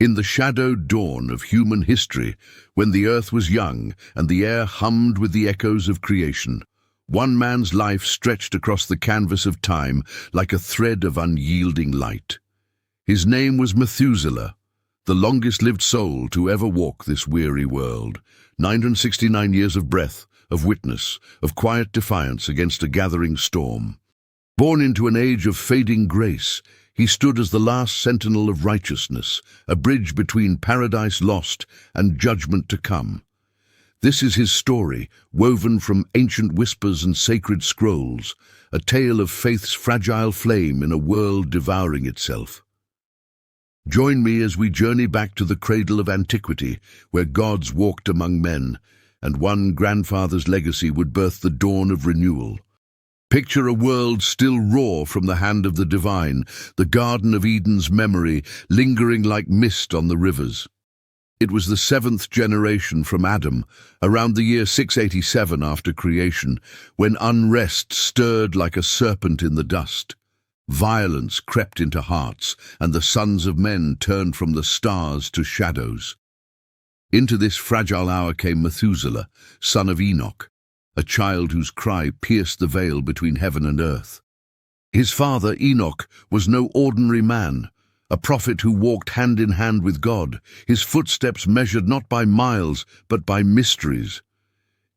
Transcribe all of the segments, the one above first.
In the shadowed dawn of human history, when the earth was young and the air hummed with the echoes of creation, one man's life stretched across the canvas of time like a thread of unyielding light. His name was Methuselah, the longest-lived soul to ever walk this weary world. 969 years of breath, of witness, of quiet defiance against a gathering storm. Born into an age of fading grace, he stood as the last sentinel of righteousness, a bridge between paradise lost and judgment to come. This is his story, woven from ancient whispers and sacred scrolls, a tale of faith's fragile flame in a world devouring itself. Join me as we journey back to the cradle of antiquity, where gods walked among men, and one grandfather's legacy would birth the dawn of renewal. Picture a world still raw from the hand of the divine, the Garden of Eden's memory lingering like mist on the rivers. It was the seventh generation from Adam, around the year 687 after creation, when unrest stirred like a serpent in the dust. Violence crept into hearts, and the sons of men turned from the stars to shadows. Into this fragile hour came Methuselah, son of Enoch, a child whose cry pierced the veil between heaven and earth. His father, Enoch, was no ordinary man, a prophet who walked hand in hand with God, his footsteps measured not by miles, but by mysteries.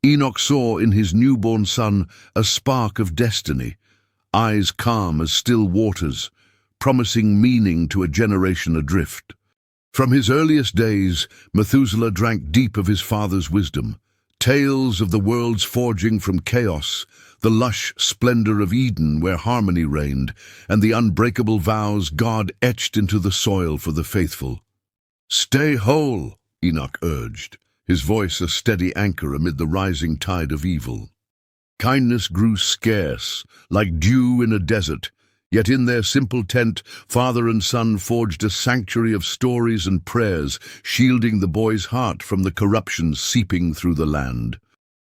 Enoch saw in his newborn son a spark of destiny, eyes calm as still waters, promising meaning to a generation adrift. From his earliest days, Methuselah drank deep of his father's wisdom, tales of the world's forging from chaos, the lush splendor of Eden where harmony reigned, and the unbreakable vows God etched into the soil for the faithful. "Stay whole," Enoch urged, his voice a steady anchor amid the rising tide of evil. Kindness grew scarce, like dew in a desert, yet in their simple tent, father and son forged a sanctuary of stories and prayers, shielding the boy's heart from the corruption seeping through the land.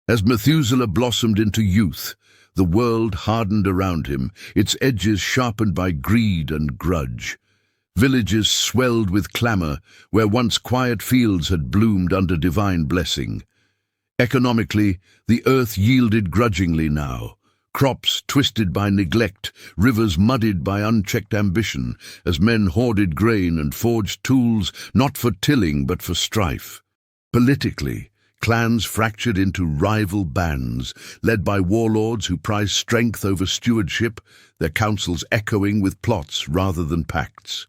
As Methuselah blossomed into youth, the world hardened around him, its edges sharpened by greed and grudge. Villages swelled with clamor, where once quiet fields had bloomed under divine blessing. Economically, the earth yielded grudgingly now, crops twisted by neglect, rivers muddied by unchecked ambition, as men hoarded grain and forged tools not for tilling but for strife. Politically, clans fractured into rival bands, led by warlords who prized strength over stewardship, their councils echoing with plots rather than pacts.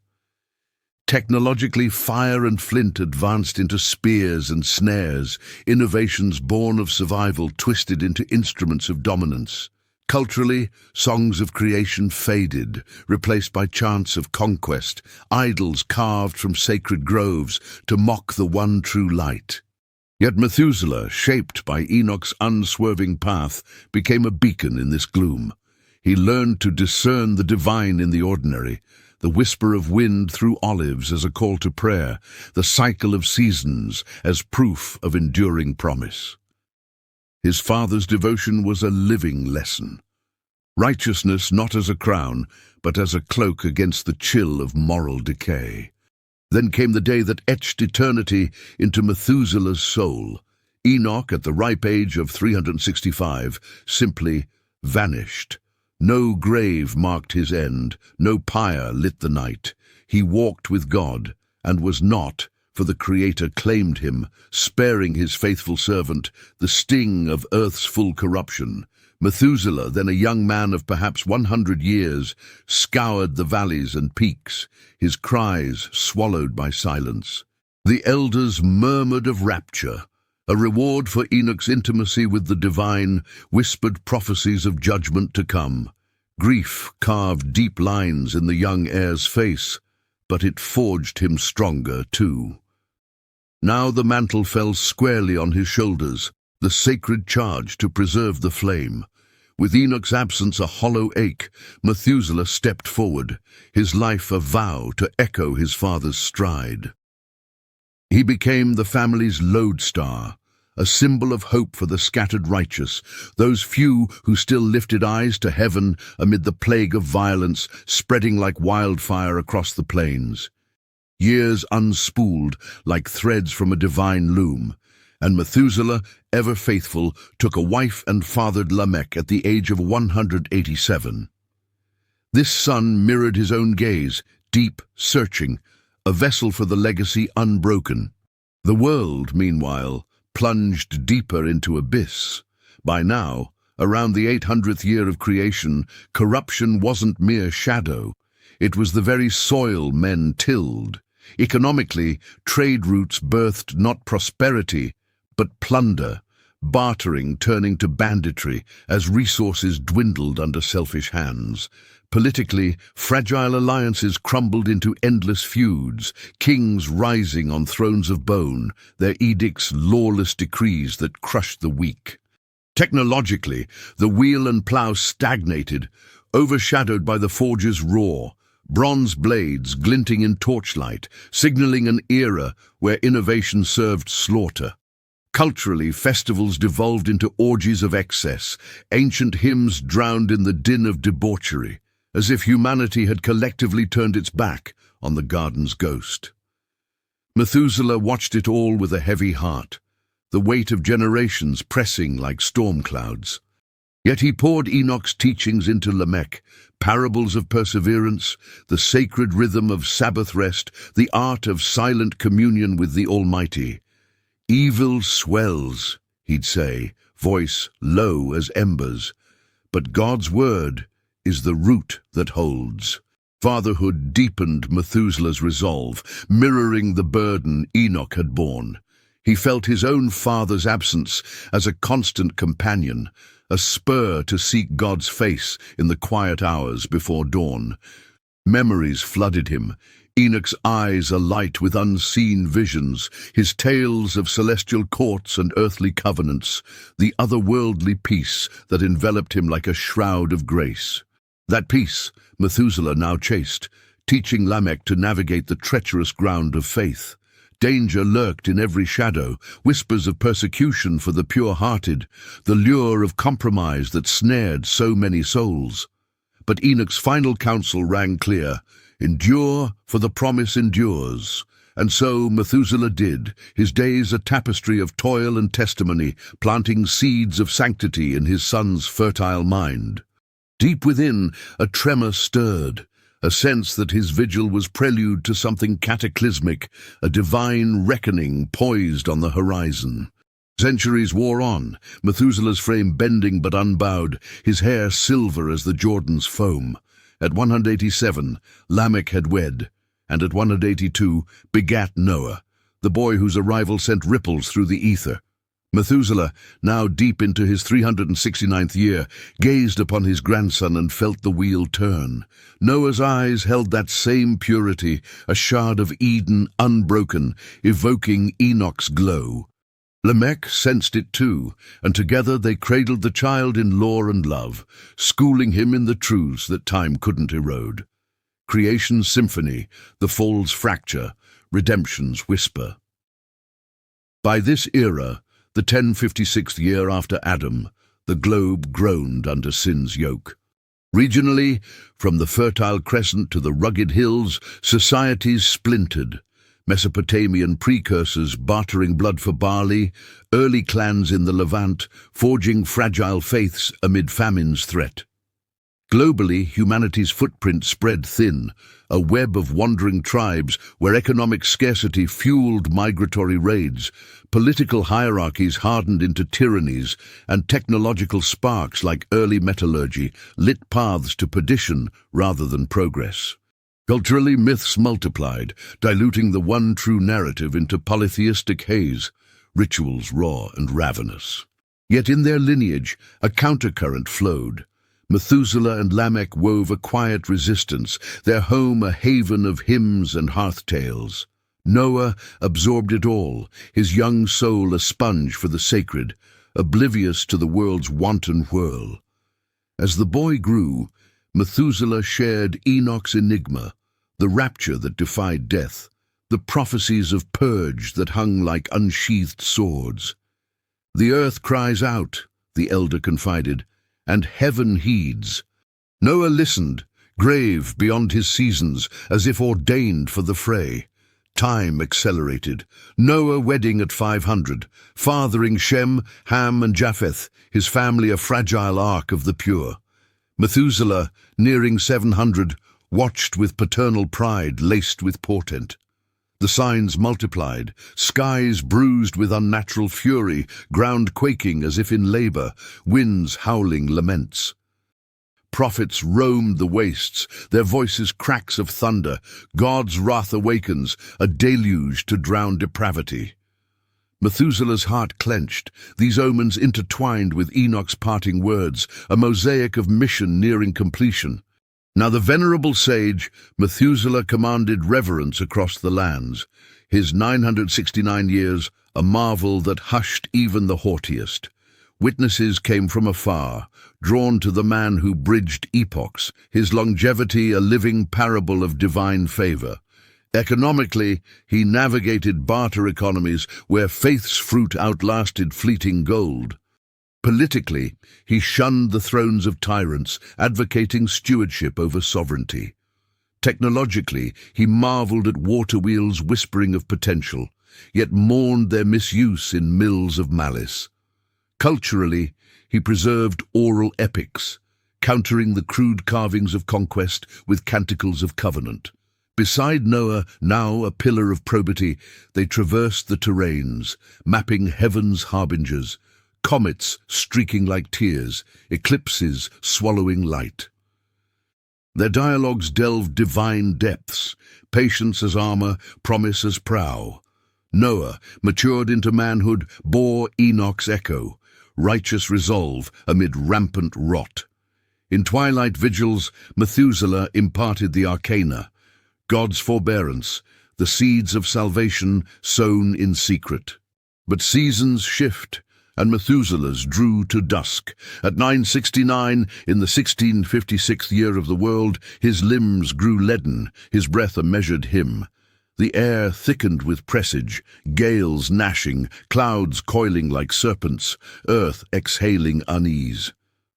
Technologically, fire and flint advanced into spears and snares, innovations born of survival twisted into instruments of dominance. Culturally, songs of creation faded, replaced by chants of conquest, idols carved from sacred groves to mock the one true light. Yet Methuselah, shaped by Enoch's unswerving path, became a beacon in this gloom. He learned to discern the divine in the ordinary, the whisper of wind through olives as a call to prayer, the cycle of seasons as proof of enduring promise. His father's devotion was a living lesson. Righteousness not as a crown, but as a cloak against the chill of moral decay. Then came the day that etched eternity into Methuselah's soul. Enoch, at the ripe age of 365, simply vanished. No grave marked his end, no pyre lit the night. He walked with God, and was not, for the Creator claimed him, sparing his faithful servant the sting of earth's full corruption. Methuselah, then a young man of perhaps 100 years, scoured the valleys and peaks, his cries swallowed by silence. The elders murmured of rapture, a reward for Enoch's intimacy with the divine, whispered prophecies of judgment to come. Grief carved deep lines in the young heir's face, but it forged him stronger too. Now the mantle fell squarely on his shoulders, the sacred charge to preserve the flame. With Enoch's absence a hollow ache, Methuselah stepped forward, his life a vow to echo his father's stride. He became the family's lodestar, a symbol of hope for the scattered righteous, those few who still lifted eyes to heaven amid the plague of violence spreading like wildfire across the plains. years unspooled like threads from a divine loom. And Methuselah, ever faithful, took a wife and fathered Lamech at the age of 187. This son mirrored his own gaze, deep, searching, a vessel for the legacy unbroken. The world, meanwhile, plunged deeper into abyss. By now, around the 800th year of creation, corruption wasn't mere shadow. It was the very soil men tilled. Economically, trade routes birthed not prosperity, but plunder, bartering turning to banditry as resources dwindled under selfish hands. Politically, fragile alliances crumbled into endless feuds, kings rising on thrones of bone, their edicts lawless decrees that crushed the weak. Technologically, the wheel and plough stagnated, overshadowed by the forge's roar, bronze blades glinting in torchlight, signaling an era where innovation served slaughter. Culturally, festivals devolved into orgies of excess, ancient hymns drowned in the din of debauchery, as if humanity had collectively turned its back on the garden's ghost. Methuselah watched it all with a heavy heart, the weight of generations pressing like storm clouds. Yet he poured Enoch's teachings into Lamech, parables of perseverance, the sacred rhythm of Sabbath rest, the art of silent communion with the Almighty. Evil swells, he'd say, voice low as embers, but God's word is the root that holds. Fatherhood deepened Methuselah's resolve, mirroring the burden Enoch had borne. He felt his own father's absence as a constant companion, a spur to seek God's face in the quiet hours before dawn. Memories flooded him, Enoch's eyes alight with unseen visions, his tales of celestial courts and earthly covenants, the otherworldly peace that enveloped him like a shroud of grace. That peace Methuselah now chased, teaching Lamech to navigate the treacherous ground of faith. Danger lurked in every shadow, whispers of persecution for the pure-hearted, the lure of compromise that snared so many souls. But Enoch's final counsel rang clear: endure, for the promise endures. And so Methuselah did, his days a tapestry of toil and testimony, planting seeds of sanctity in his son's fertile mind. Deep within, a tremor stirred, a sense that his vigil was prelude to something cataclysmic, a divine reckoning poised on the horizon. Centuries wore on, Methuselah's frame bending but unbowed, his hair silver as the Jordan's foam. At 187, Lamech had wed, and at 182 begat Noah, the boy whose arrival sent ripples through the ether. Methuselah, now deep into his 369th year, gazed upon his grandson and felt the wheel turn. Noah's eyes held that same purity, a shard of Eden unbroken, evoking Enoch's glow. Lamech sensed it too, and together they cradled the child in lore and love, schooling him in the truths that time couldn't erode. Creation's symphony, the fall's fracture, redemption's whisper. By this era, the 1056th year after Adam, the globe groaned under sin's yoke. Regionally, from the Fertile Crescent to the rugged hills, societies splintered. Mesopotamian precursors bartering blood for barley, early clans in the Levant forging fragile faiths amid famine's threat. Globally, humanity's footprint spread thin, a web of wandering tribes where economic scarcity fueled migratory raids, political hierarchies hardened into tyrannies, and technological sparks like early metallurgy lit paths to perdition rather than progress. Culturally, myths multiplied, diluting the one true narrative into polytheistic haze, rituals raw and ravenous. Yet in their lineage, a countercurrent flowed. Methuselah and Lamech wove a quiet resistance, their home a haven of hymns and hearth tales. Noah absorbed it all, his young soul a sponge for the sacred, oblivious to the world's wanton whirl. As the boy grew, Methuselah shared Enoch's enigma, the rapture that defied death, the prophecies of purge that hung like unsheathed swords. The earth cries out, the elder confided, and heaven heeds. Noah listened, grave beyond his seasons, as if ordained for the fray. Time accelerated. Noah wedding at 500, fathering Shem, Ham and Japheth, his family a fragile ark of the pure. Methuselah, nearing 700, watched with paternal pride laced with portent. The signs multiplied, skies bruised with unnatural fury, ground quaking as if in labor, winds howling laments. Prophets roamed the wastes, their voices cracks of thunder. God's wrath awakens, a deluge to drown depravity. Methuselah's heart clenched, these omens intertwined with Enoch's parting words, a mosaic of mission nearing completion. Now the venerable sage, Methuselah, commanded reverence across the lands. His 969 years, a marvel that hushed even the haughtiest. Witnesses came from afar, drawn to the man who bridged epochs, his longevity a living parable of divine favor. Economically, he navigated barter economies where faith's fruit outlasted fleeting gold. Politically, he shunned the thrones of tyrants, advocating stewardship over sovereignty. Technologically, he marveled at water wheels whispering of potential, yet mourned their misuse in mills of malice. Culturally, he preserved oral epics, countering the crude carvings of conquest with canticles of covenant. Beside Noah, now a pillar of probity, they traversed the terrains, mapping heaven's harbingers, comets streaking like tears, eclipses swallowing light. Their dialogues delved divine depths, patience as armor, promise as prow. Noah, matured into manhood, bore Enoch's echo, righteous resolve amid rampant rot. In twilight vigils, Methuselah imparted the arcana, God's forbearance, the seeds of salvation sown in secret. But seasons shift, and Methuselah's drew to dusk. At 969, in the 1656th year of the world, his limbs grew leaden, his breath a measured hymn. The air thickened with presage, gales gnashing, clouds coiling like serpents, earth exhaling unease.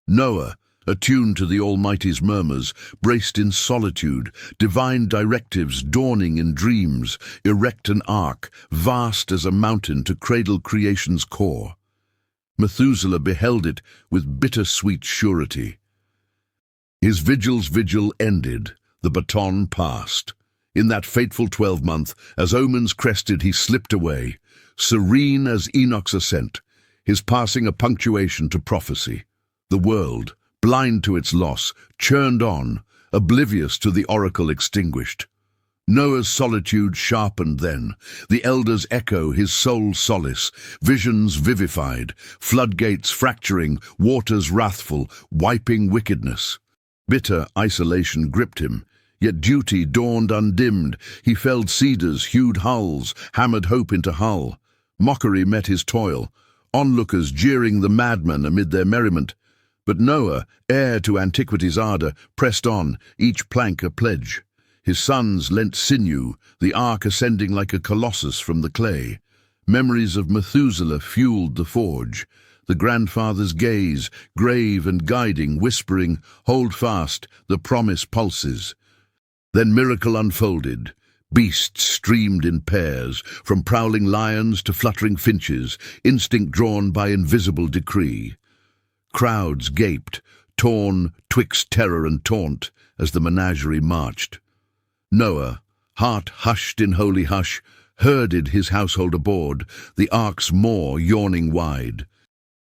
Noah, attuned to the Almighty's murmurs, braced in solitude, divine directives dawning in dreams, erect an ark, vast as a mountain to cradle creation's core. Methuselah beheld it with bittersweet surety. His vigil's vigil ended, the baton passed. In that fateful 12-month, as omens crested, he slipped away, serene as Enoch's ascent, his passing a punctuation to prophecy. The world, blind to its loss, churned on, oblivious to the oracle extinguished. Noah's solitude sharpened then, the elders echo his sole solace, visions vivified, floodgates fracturing, waters wrathful, wiping wickedness. Bitter isolation gripped him, yet duty dawned undimmed. He felled cedars, hewed hulls, hammered hope into hull. Mockery met his toil, onlookers jeering the madman amid their merriment. But Noah, heir to antiquity's ardour, pressed on, each plank a pledge. His sons lent sinew, the ark ascending like a colossus from the clay. Memories of Methuselah fueled the forge. The grandfather's gaze, grave and guiding, whispering, "Hold fast, the promise pulses." Then miracle unfolded. Beasts streamed in pairs, from prowling lions to fluttering finches, instinct drawn by invisible decree. Crowds gaped, torn twixt terror and taunt, as the menagerie marched. Noah, heart hushed in holy hush, herded his household aboard, the ark's maw yawning wide.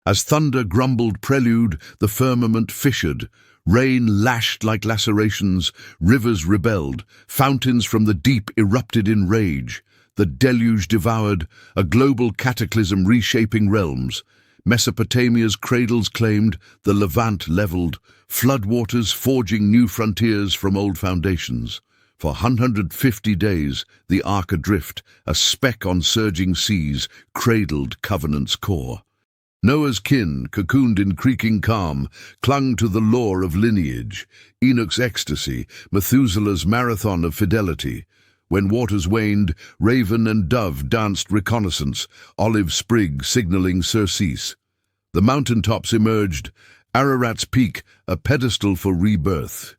As thunder grumbled prelude, the firmament fissured, rain lashed like lacerations, rivers rebelled, fountains from the deep erupted in rage. The deluge devoured, a global cataclysm reshaping realms. Mesopotamia's cradles claimed, the Levant leveled, floodwaters forging new frontiers from old foundations. For 150 days, the ark adrift, a speck on surging seas, cradled covenant's core. Noah's kin, cocooned in creaking calm, clung to the lore of lineage, Enoch's ecstasy, Methuselah's marathon of fidelity. When waters waned, raven and dove danced reconnaissance, olive sprig signaling surcease. The mountaintops emerged, Ararat's peak, a pedestal for rebirth.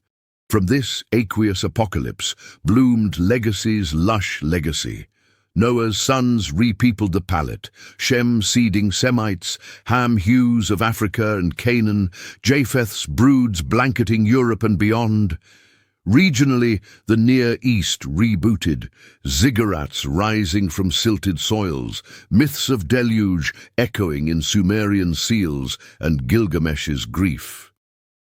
From this aqueous apocalypse bloomed legacy's lush legacy. Noah's sons repeopled the palette, Shem seeding Semites, Ham hues of Africa and Canaan, Japheth's broods blanketing Europe and beyond. Regionally, the Near East rebooted, ziggurats rising from silted soils, myths of Deluge echoing in Sumerian seals and Gilgamesh's grief.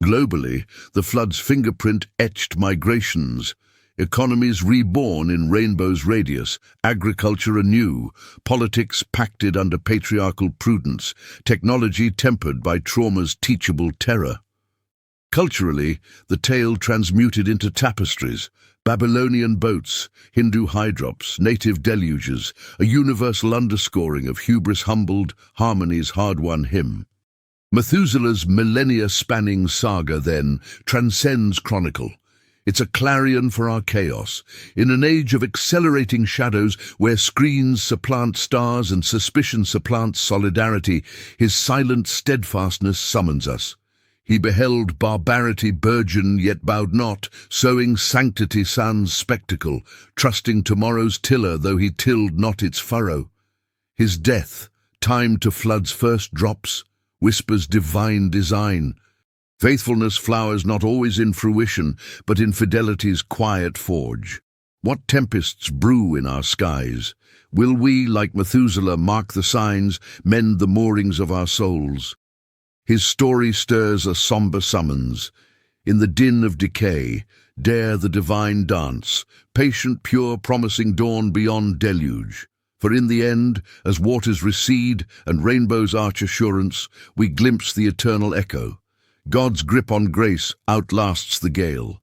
Globally, the flood's fingerprint etched migrations, economies reborn in rainbow's radius, agriculture anew, politics pacted under patriarchal prudence, technology tempered by trauma's teachable terror. Culturally, the tale transmuted into tapestries, Babylonian boats, Hindu hydrops, native deluges, a universal underscoring of hubris humbled, harmony's hard-won hymn. Methuselah's millennia-spanning saga, then, transcends chronicle. It's a clarion for our chaos. In an age of accelerating shadows where screens supplant stars and suspicion supplants solidarity, his silent steadfastness summons us. He beheld barbarity burgeon yet bowed not, sowing sanctity sans spectacle, trusting tomorrow's tiller though he tilled not its furrow. His death, timed to flood's first drops, whispers divine design. Faithfulness flowers not always in fruition, but in fidelity's quiet forge. What tempests brew in our skies? Will we, like Methuselah, mark the signs, mend the moorings of our souls? His story stirs a somber summons. In the din of decay, dare the divine dance, patient, pure, promising dawn beyond deluge. For in the end, as waters recede and rainbows arch assurance, we glimpse the eternal echo. God's grip on grace outlasts the gale.